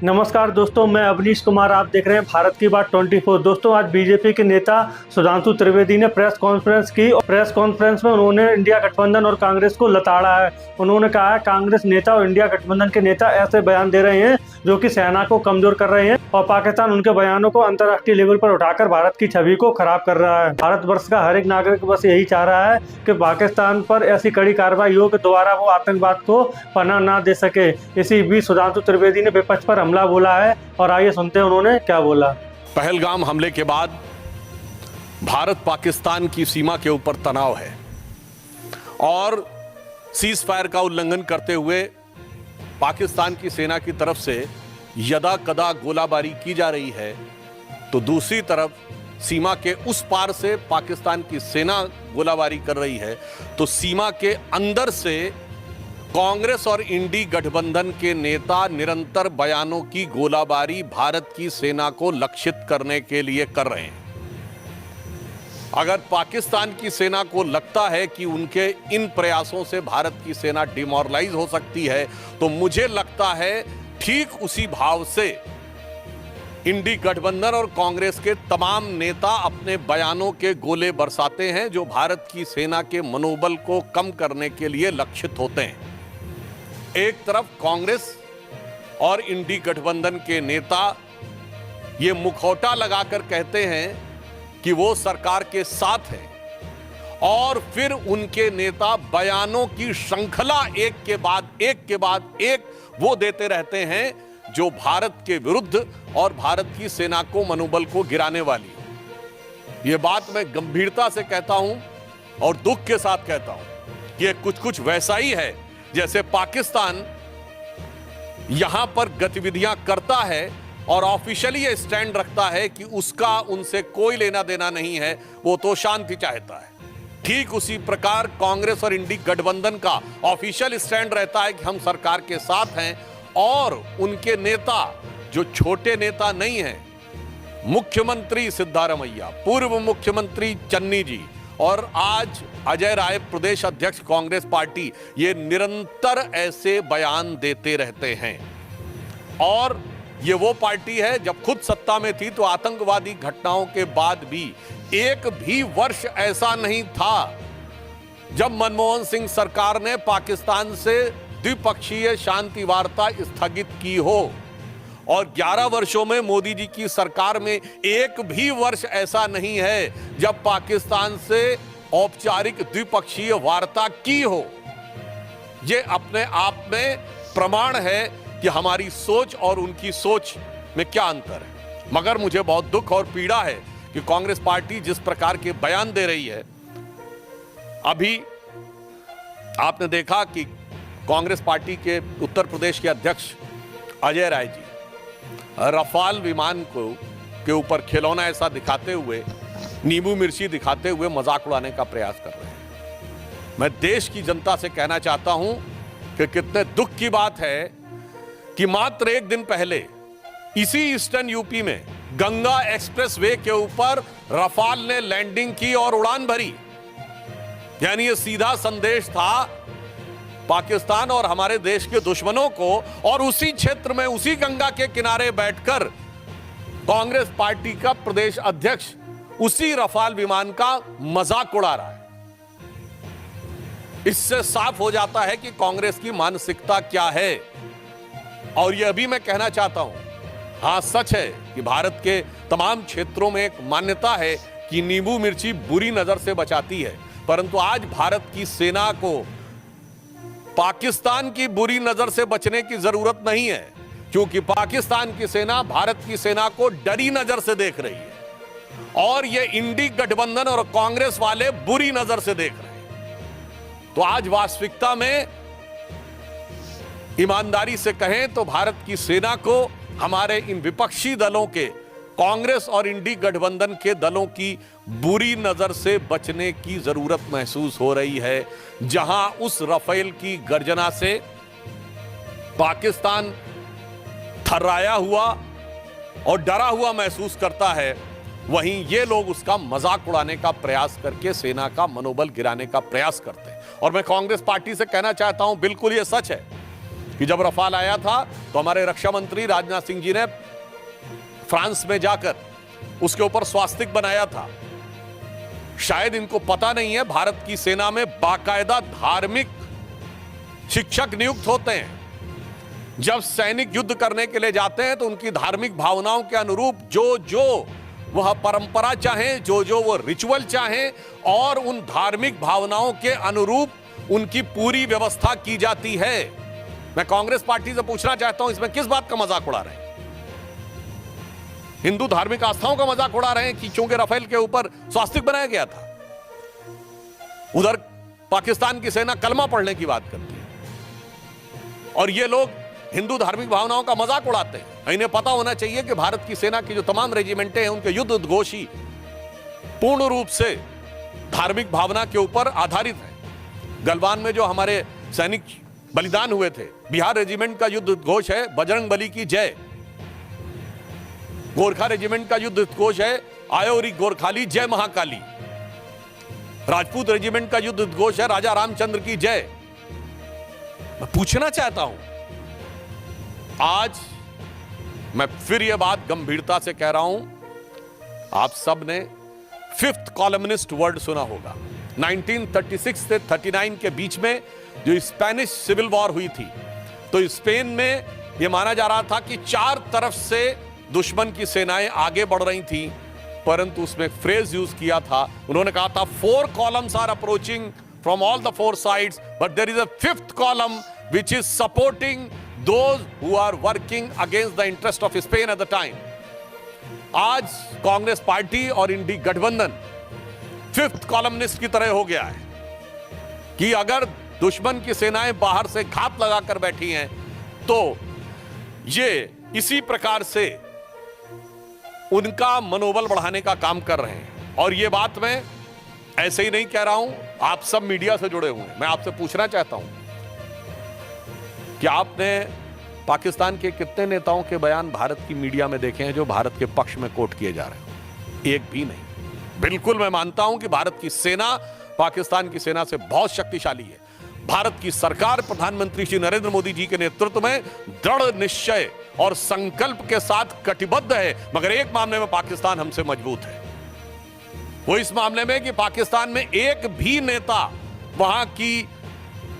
नमस्कार दोस्तों, मैं अवनीश कुमार। आप देख रहे हैं भारत की बात 24। दोस्तों, आज बीजेपी के नेता सुधांशु त्रिवेदी ने प्रेस कॉन्फ्रेंस की और प्रेस कॉन्फ्रेंस में उन्होंने इंडिया गठबंधन और कांग्रेस को लताड़ा है। उन्होंने कहा है कांग्रेस नेता और इंडिया गठबंधन के नेता ऐसे बयान दे रहे हैं जो कि सेना को कमजोर कर रहे हैं और पाकिस्तान उनके बयानों को अंतर्राष्ट्रीय लेवल पर उठाकर भारत की छवि को खराब कर रहा है। भारतवर्ष का हर एक नागरिक बस यही चाह रहा है कि पाकिस्तान पर ऐसी कड़ी कार्रवाई हो कि दोबारा वो आतंकवाद को पनाह ना दे सके। इसी बीच सुधांशु त्रिवेदी ने विपक्ष पर हमला बोला है और आइए सुनते हैं उन्होंने क्या बोला। पहलगाम हमले के बाद भारत पाकिस्तान की सीमा के ऊपर तनाव है और सीज फायर का उल्लंघन करते हुए पाकिस्तान की सेना की तरफ से यदा कदा गोलाबारी की जा रही है, तो दूसरी तरफ सीमा के उस पार से पाकिस्तान की सेना गोलाबारी कर रही है, तो सीमा के अंदर से कांग्रेस और इंडी गठबंधन के नेता निरंतर बयानों की गोलाबारी भारत की सेना को लक्षित करने के लिए कर रहे हैं। अगर पाकिस्तान की सेना को लगता है कि उनके इन प्रयासों से भारत की सेना डिमोरलाइज हो सकती है, तो मुझे लगता है ठीक उसी भाव से इंडी गठबंधन और कांग्रेस के तमाम नेता अपने बयानों के गोले बरसाते हैं जो भारत की सेना के मनोबल को कम करने के लिए लक्षित होते हैं। एक तरफ कांग्रेस और इंडी गठबंधन के नेता ये मुखौटा लगाकर कहते हैं कि वो सरकार के साथ हैं और फिर उनके नेता बयानों की श्रृंखला एक के बाद एक वो देते रहते हैं जो भारत के विरुद्ध और भारत की सेना को मनोबल को गिराने वाली है। ये बात मैं गंभीरता से कहता हूं और दुख के साथ कहता हूं कि ये कुछ वैसा ही है जैसे पाकिस्तान यहां पर गतिविधियां करता है और ऑफिशियली ये स्टैंड रखता है कि उसका उनसे कोई लेना देना नहीं है, वो तो शांति चाहता है। ठीक उसी प्रकार कांग्रेस और इंडी गठबंधन का ऑफिशियल स्टैंड रहता है कि हम सरकार के साथ हैं और उनके नेता जो छोटे नेता नहीं हैं, मुख्यमंत्री सिद्धारमैया, पूर्व मुख्यमंत्री चन्नी जी और आज अजय राय प्रदेश अध्यक्ष कांग्रेस पार्टी, ये निरंतर ऐसे बयान देते रहते हैं। और ये वो पार्टी है जब खुद सत्ता में थी तो आतंकवादी घटनाओं के बाद भी एक भी वर्ष ऐसा नहीं था जब मनमोहन सिंह सरकार ने पाकिस्तान से द्विपक्षीय शांति वार्ता स्थगित की हो, और 11 वर्षों में मोदी जी की सरकार में एक भी वर्ष ऐसा नहीं है जब पाकिस्तान से औपचारिक द्विपक्षीय वार्ता की हो। यह अपने आप में प्रमाण है कि हमारी सोच और उनकी सोच में क्या अंतर है। मगर मुझे बहुत दुख और पीड़ा है कि कांग्रेस पार्टी जिस प्रकार के बयान दे रही है, अभी आपने देखा कि कांग्रेस पार्टी के उत्तर प्रदेश के अध्यक्ष अजय राय जी रफाल विमान के ऊपर खिलौना ऐसा दिखाते हुए, नींबू मिर्ची दिखाते हुए मजाक उड़ाने का प्रयास कर रहे हैं। मैं देश की जनता से कहना चाहता हूं कि कितने दुख की बात है कि मात्र एक दिन पहले इसी ईस्टर्न यूपी में गंगा एक्सप्रेस वे के ऊपर रफाल ने लैंडिंग की और उड़ान भरी। यानी यह सीधा संदेश था पाकिस्तान और हमारे देश के दुश्मनों को, और उसी क्षेत्र में उसी गंगा के किनारे बैठकर कांग्रेस पार्टी का प्रदेश अध्यक्ष उसी रफाल विमान का मजाक उड़ा रहा है। इससे साफ हो जाता है कि कांग्रेस की मानसिकता क्या है। और यह भी मैं कहना चाहता हूं, हां सच है कि भारत के तमाम क्षेत्रों में एक मान्यता है कि नींबू मिर्ची बुरी नजर से बचाती है, परंतु आज भारत की सेना को पाकिस्तान की बुरी नजर से बचने की जरूरत नहीं है, क्योंकि पाकिस्तान की सेना भारत की सेना को डरी नजर से देख रही है और ये इंडी गठबंधन और कांग्रेस वाले बुरी नजर से देख रहे हैं। तो आज वास्तविकता में ईमानदारी से कहें तो भारत की सेना को हमारे इन विपक्षी दलों के, कांग्रेस और इंडी गठबंधन के दलों की बुरी नजर से बचने की जरूरत महसूस हो रही है। जहां उस रफेल की गर्जना से पाकिस्तान थर्राया हुआ और डरा हुआ महसूस करता है, वहीं ये लोग उसका मजाक उड़ाने का प्रयास करके सेना का मनोबल गिराने का प्रयास करते हैं। और मैं कांग्रेस पार्टी से कहना चाहता हूं, बिल्कुल ये सच है कि जब रफाल आया था तो हमारे रक्षा मंत्री राजनाथ सिंह जी ने फ्रांस में जाकर उसके ऊपर स्वास्तिक बनाया था। शायद इनको पता नहीं है, भारत की सेना में बाकायदा धार्मिक शिक्षक नियुक्त होते हैं। जब सैनिक युद्ध करने के लिए जाते हैं तो उनकी धार्मिक भावनाओं के अनुरूप जो वह परंपरा चाहें, जो वो रिचुअल चाहें, और उन धार्मिक भावनाओं के अनुरूप उनकी पूरी व्यवस्था की जाती है। मैं कांग्रेस पार्टी से पूछना चाहता हूं, इसमें किस बात का मजाक उड़ा रहे हैं? हिंदू धार्मिक आस्थाओं का मजाक उड़ा रहे हैं कि चूंकि राफेल के ऊपर स्वास्तिक बनाया गया था। उधर पाकिस्तान की सेना कलमा पढ़ने की बात करती है और ये लोग हिंदू धार्मिक भावनाओं का मजाक उड़ाते हैं। इन्हें पता होना चाहिए कि भारत की सेना की जो तमाम रेजिमेंटें हैं उनके युद्ध उद्घोष पूर्ण रूप से धार्मिक भावना के ऊपर आधारित है। गलवान में जो हमारे सैनिक बलिदान हुए थे, बिहार रेजिमेंट का युद्ध उद्घोष है बजरंग बली की जय। गोरखा रेजिमेंट का युद्ध उद्घोष है आयोरी गोरखाली जय महाकाली। राजपूत रेजिमेंट का युद्ध उद्घोष है राजा रामचंद्र की जय। मैं पूछना चाहता हूं, आज मैं फिर यह बात गंभीरता से कह रहा हूं, आप सब ने फिफ्थ कॉलमनिस्ट वर्ड सुना होगा। 1936 से 39 के बीच में जो स्पेनिश सिविल वॉर हुई थी, तो स्पेन में यह माना जा रहा था कि चार तरफ से दुश्मन की सेनाएं आगे बढ़ रही थी, परंतु उसमें एक फ्रेज यूज किया था। उन्होंने कहा था 4 columns are approaching from all the 4 sides, but there is a 5th column which is supporting those who are working against the interest of Spain at the time. आज कांग्रेस पार्टी और इंडी गठबंधन 5th columnist की तरह हो गया है कि अगर दुश्मन की सेनाएं बाहर से घात लगाकर बैठी हैं तो ये इसी प्रकार से उनका मनोबल बढ़ाने का काम कर रहे हैं। और ये बात मैं ऐसे ही नहीं कह रहा हूं, आप सब मीडिया से जुड़े हुए हैं। मैं आपसे पूछना चाहता हूं कि आपने पाकिस्तान के कितने नेताओं के बयान भारत की मीडिया में देखे हैं जो भारत के पक्ष में कोट किए जा रहे हैं? एक भी नहीं। बिल्कुल मैं मानता हूं कि भारत की सेना पाकिस्तान की सेना से बहुत शक्तिशाली है। भारत की सरकार प्रधानमंत्री श्री नरेंद्र मोदी जी के नेतृत्व में दृढ़ निश्चय और संकल्प के साथ कटिबद्ध है, मगर एक मामले में पाकिस्तान हमसे मजबूत है। वो इस मामले में कि पाकिस्तान में एक भी नेता वहां की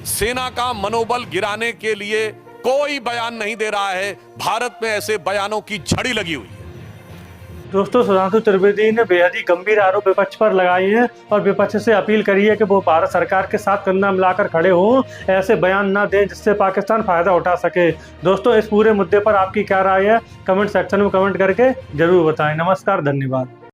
सेना का मनोबल गिराने के लिए कोई बयान नहीं दे रहा है। भारत में ऐसे बयानों की झड़ी लगी हुई है। दोस्तों, सुधांशु त्रिवेदी ने बेहद ही गंभीर आरोप विपक्ष पर लगाए हैं और विपक्ष से अपील करी है कि वो भारत सरकार के साथ कंधा मिलाकर खड़े हों, ऐसे बयान ना दें जिससे पाकिस्तान फायदा उठा सके। दोस्तों, इस पूरे मुद्दे पर आपकी क्या राय है? कमेंट सेक्शन में कमेंट करके जरूर बताएं। नमस्कार, धन्यवाद।